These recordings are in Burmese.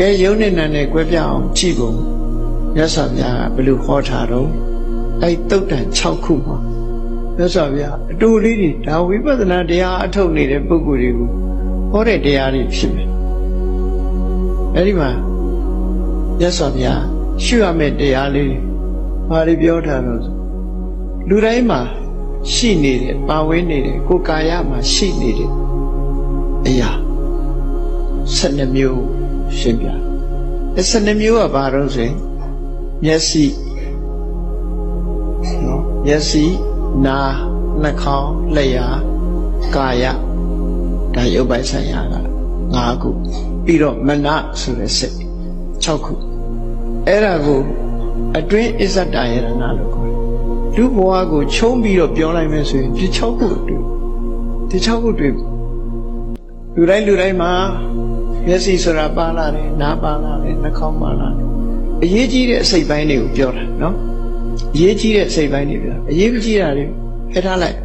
ကဲယုံနဲ့နာနဲ့ကွဲပြားအောင်ကြည့်ဖို့မြတ်စွာဘုရားကဘယ်လိုဟောထားတော့အဲ့တုတ်တန်6ခုမှာမြတ်စွာဘုရားအတူလေးတွေဒါဝိပဿနာတရားအထုတ်နေတဲ့ပုဂ္ဂိုလ်တွေကိုဟောတဲ့တရားတွေဖြစ်မယ်အဲ့ဒီမှာမြတ်စွာဘုရားရှုရမယ့်တရားလေးတွေဘာတွေပြောထားတော့လူတိုင်းမှာရှိနေတဲ့ပါဝင်နေတဲ့ကိုယ်ကာယမှာရှိနေတဲ့အရာ12မျိုးရှင်းပြအဲ့12မျိုးကဘာတော့ဆိုရင်မျက်စိနော်မျက်စိနားနှာခေါင်းလျှာကာယဒါရုပ်ပိုင်းဆိုင်ရာက5ခုပြီးတော့မနဆိုတဲ့စိတ်6ခုအဲ့ဒါကိုအတွင်းအစ္ဆတယရဏလို့ခေါ်တယ်လူဘဝကိုချုံးပြီးတော့ပြောလိုက်မယ်ဆိုရင်ဒီ6ခုတွေ့ဒီ6ခုတွေ့လူတိုင်းမှာမျက်စိဆိုတာပါလာတယ်နားပါလာတယ်နှာခေါင်းပါလာတယ်အရေးကြီးတဲ့အစိတ်ပိုင်းတွေကိုပြောတာနော်အရေးကြီးတဲ့အစိတ်ပိုင်းတွေပြောအရေးမကြီးတာတွေဖယ်ထားလိုက်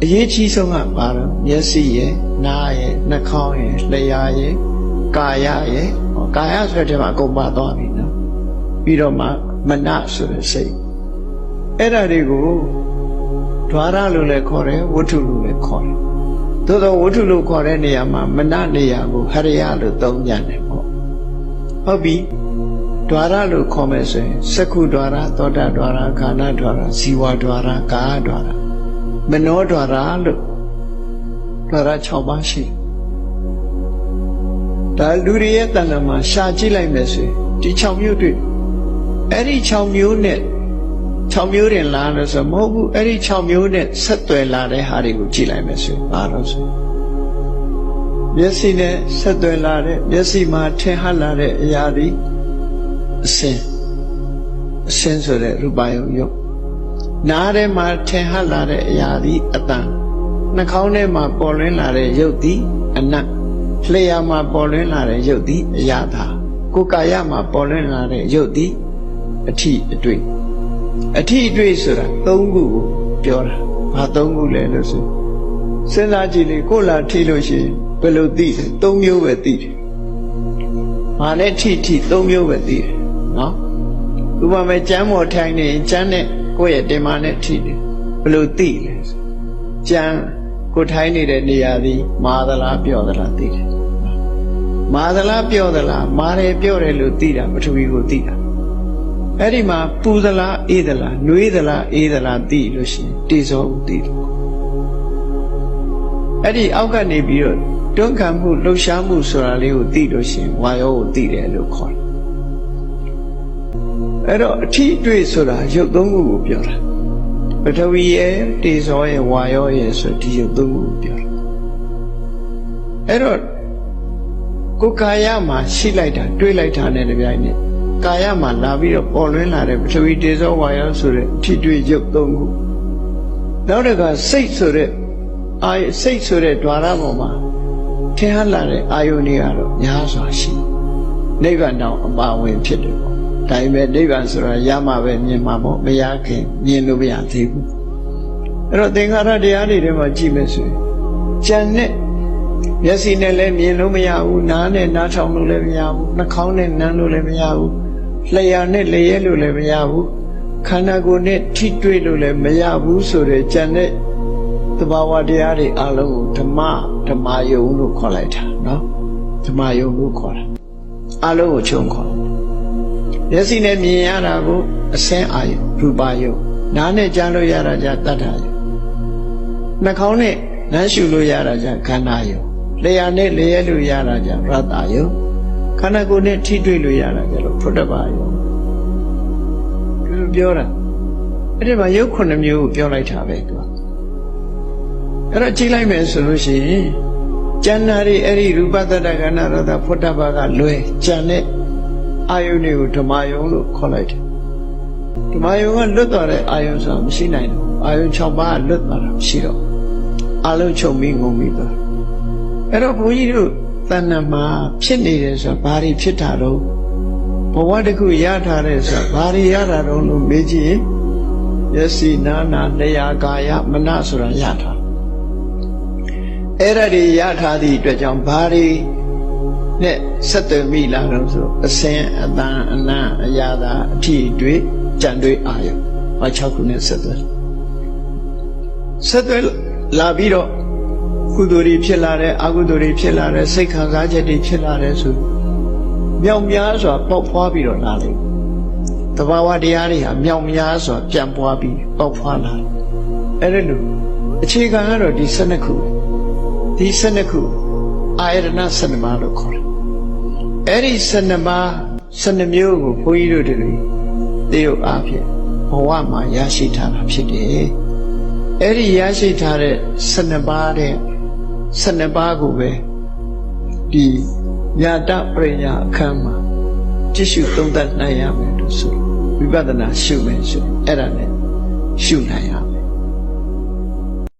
အရေးကြီးဆုံးကဘာလဲမျက်စိရယ်နားရယ်နှာခေါင်းရယ်လျှာရယ်ကာယရယ်ကာယဆိုတဲ့မှာအကုန်ပါသွားပြီနော်ပြီးတော့မှမနဆိုတဲ့စိတ်အဲ့ဒါတွေကိုဓဝရလို့လည်းခေါ်တယ်ဝတ္ထုလို့လည်းခေါ်တယ်သို့သောဝတ္ထုလို့ခေါ်တဲ့နေရာမှာမနနေရာကိုဟရိယလို့သုံးကြတယ်ပေါ့ဟုတ်ပြီဓဝရလို့ခေါ်မယ်ဆိုရင်စက္ခုဓဝရသောတာဓဝရခန္ဓာဓဝရဇီဝဓဝရကာယဓဝရမနောဓဝရလို့ဓဝရ6ပါးရှိဒါလူတွေရဲ့တဏ္ဍာမှာရှာကြည့်လိုက်မယ်ဆိုရင်ဒီ6မျိုးတွေ့အဲ့ဒီ6မျိုးနဲ့6မျိုးတင်လာလို့ဆိုမဟုတ်ဘူးအဲ့ဒီ6မျိုးနဲ့ဆက်သွယ်လာတဲ့ဟာတွေကိုကြည့်လိုက်မယ်ဆိုရင်ဘာလို့ဆိုမျက်စိနဲ့ဆက်သွယ်လာတဲ့မျက်စိမှာထင်ဟပ်လာတဲ့အရာတွေအစင်ဆိုတဲ့ရူပယုံယုတ်နားထဲမှာထင်ဟပ်လာတဲ့အရာတွေအတန်နှာခေါင်းထဲမှာပေါ်လွင်လာတဲ့ယုတ်ဒီအနတ်လျှာမှာပေါ်လွင်လာတဲ့ယုတ်ဒီအရာသာကိုယ်ကာယမှာပေါ်လွင်လာတဲ့ယုတ်ဒီအထိအတွေ့ဆိုတာ3ခုကိုပြောတာဘာ3ခုလဲလို့ဆိုစဉ်းစားကြည့်လေကိုယ်လာထိလို့ရှိရင်ဘယ်လိုသိလဲ3မျိုးပဲသိတယ်ဘာနဲ့ထိ3မျိုးပဲသိတယ်နော်ဥပမာကျမ်းမော်ထိုင်နေကျမ်းနဲ့ကိုယ့်ရဲ့တင်မာနဲ့ထိတယ်ဘယ်လိုသိလဲကျမ်းကိုထိုင်နေတဲ့နေရာဒီမာသလားပြော့သလားသိတယ်မာသလားပြော့သလားမာတယ်ပြော့တယ်လို့သိတာပထဝီကိုသိတာအဲ့ဒီမှာပူသလားအေးသလားနှွေးသလားအေးသလားသိလို့ရှိရင်တေဇောကိုသိတယ်အဲ့ဒီအောက်ကနေပြီးတော့တွန်းခံမှုလှုပ်ရှားမှုဆိုတာလေးကိုသိလို့ရှိရင်ဝါယောကိုသိတယ်လို့ခေါ်တယ်အဲ့တော့အထီးတွေ့ဆိုတာရုပ်3ခုကိုပြောတာပထဝီရဲ့တေဇောရဲ့ဝါယောရဲ့ဆိုဒီရုပ်3ခုကိုပြောတာအဲ့တော့ကိုယ်ကာယမှာရှိလိုက်တာတွေးလိုက်တာနဲ့တပြိုင်နက်ကာယမှာလာပြီးတော့ပေါ်လွင်လာတဲ့ပထဝီတေဇောဝါယောဆိုတဲ့အထီးတွေ့ရုပ်3ခုနောက်တစ်ခါစိတ်ဆိုတဲ့စိတ်ဆိုတဲ့ဓဝရပေါ်မှာထင်ဟပ်လာတဲ့အာယုန်တွေကတော့များစွာရှိနိဗ္ဗာန်တောင်အပါဝင်ဖြစ်တယ်ပေါ့ဒါပေမဲ့နိဗ္ဗာန်ဆိုတာရမှာပဲမြင်မှာပေါ့မရခင်မြင်လို့မရသေးဘူးအဲ့တော့သင်္ခါရတရားတွေထဲမှာကြည့်မယ်ဆိုရင်ဉာဏ်နဲ့မျက်စိနဲ့လည်းမြင်လို့မရဘူးနားနဲ့နားထောင်လို့လည်းမရဘူးနှာခေါင်းနဲ့နမ်းလို့လည်းမရဘူးလျှာနဲ့လျှက်လို့လည်းမရဘူးခန္ဓာကိုယ်နဲ့ထိတွေ့လို့လည်းမရဘူးဆိုတဲ့ဉာဏ်နဲ့သဘာဝတရားတွေအလုံးကိုဓမ္မယုံလို့ခေါ်လိုက်တာနော်ဓမ္မယုံလို့ခေါ်တာအလုံးကိုခြုံခေါ်မျက်စိနဲ့မြင်ရတာကိုအစင်းအာယုရူပယုံနားနဲ့ကြားလို့ရတာကြတတ္ထယုံနှာခေါင်းနဲ့နမ်းရှုလို့ရတာကြခန္ဓာယုံလျှာနဲ့လျှက်လို့ရတာကြရတ္တယုံခန္ဓာကိုယ်နဲ့ထိတွေ့လို့ရတာကြလို့ဖုတ္တဗယုံဒီလိုပြောတာအဲ့ဒီမှာယုတ်9မျိုးကိုပြောလိုက်တာပဲသူကအဲ့တော့ကြည့်လိုက်မယ်ဆိုလို့ရှိရင်ကျန်တာတွေအဲ့ဒီရူပတတ္တကဏရတ္တဖုတ္တဗကလွယ်ကျန်တဲ့အာယုန်တွေကိုဓမ္မယုံလို့ခေါ်လိုက်တယ်ဓမ္မယုံကလွတ်သွားတဲ့အာယုန်ဆိုတာမရှိနိုင်ဘူးအာယုန်6ပါးလွတ်သွားတာမရှိတော့အလုံးချုပ်ပြီးငုံပြီးသွားအဲ့တော့ဘုန်းကြီးတို့တဏ္ဍာမှာဖြစ်နေတယ်ဆိုတာဘာတွေဖြစ်တာတော့ဘဝတစ်ခုရထားတယ်ဆိုတာဘာတွေရတာတော့လို့မေးကြည့်ရင်ယစီနာနာလျှာကာယမနဆိုတာရထားအဲ့ဒါတွေရထားသည့်အတွက်ကြောင့်ဘာတွေ နဲ့ဆက်သွယ်မိလာတော့ဆိုအစင်အတန်အနံ့အရာသာအထီးတွေကြံတွေအာရုံ6ခုနဲ့ဆက်သွယ်လာပြီးတော့ကုသိုလ်တွေဖြစ်လာတယ်အကုသိုလ်တွေဖြစ်လာတယ်စိတ်ခံစားချက်တွေဖြစ်လာတယ်ဆိုမြောက်များစွာပေါက်ဖွားပြီးတော့လာလိမ့်တဘာဝတရားတွေဟာမြောက်များစွာပြန်ပွားပြီးပေါက်ဖွားလာတယ်အဲ့ဒါလို့အခြေခံကတော့ဒီ12ခုဒီ12ခုအာယတနာ12ပါးလို့ခေါ်တယ်အဲ့ဒီ12ပါး12မျိုးကိုဘုန်းကြီးတို့တွေသေယုတ်အားဖြင့်ဘဝမှာရရှိထားတာဖြစ်တယ်အဲ့ဒီရရှိထားတဲ့12ပါးတဲ့12ပါးကိုပဲဒီညာတပရိညာအခမ်းမှာကြည့်ရှုသုံးသပ်နိုင်ရမယ်လို့ဆိုဝိပဿနာရှုမယ်ဆိုအဲ့ဒါနဲ့ရှုနိုင်ရ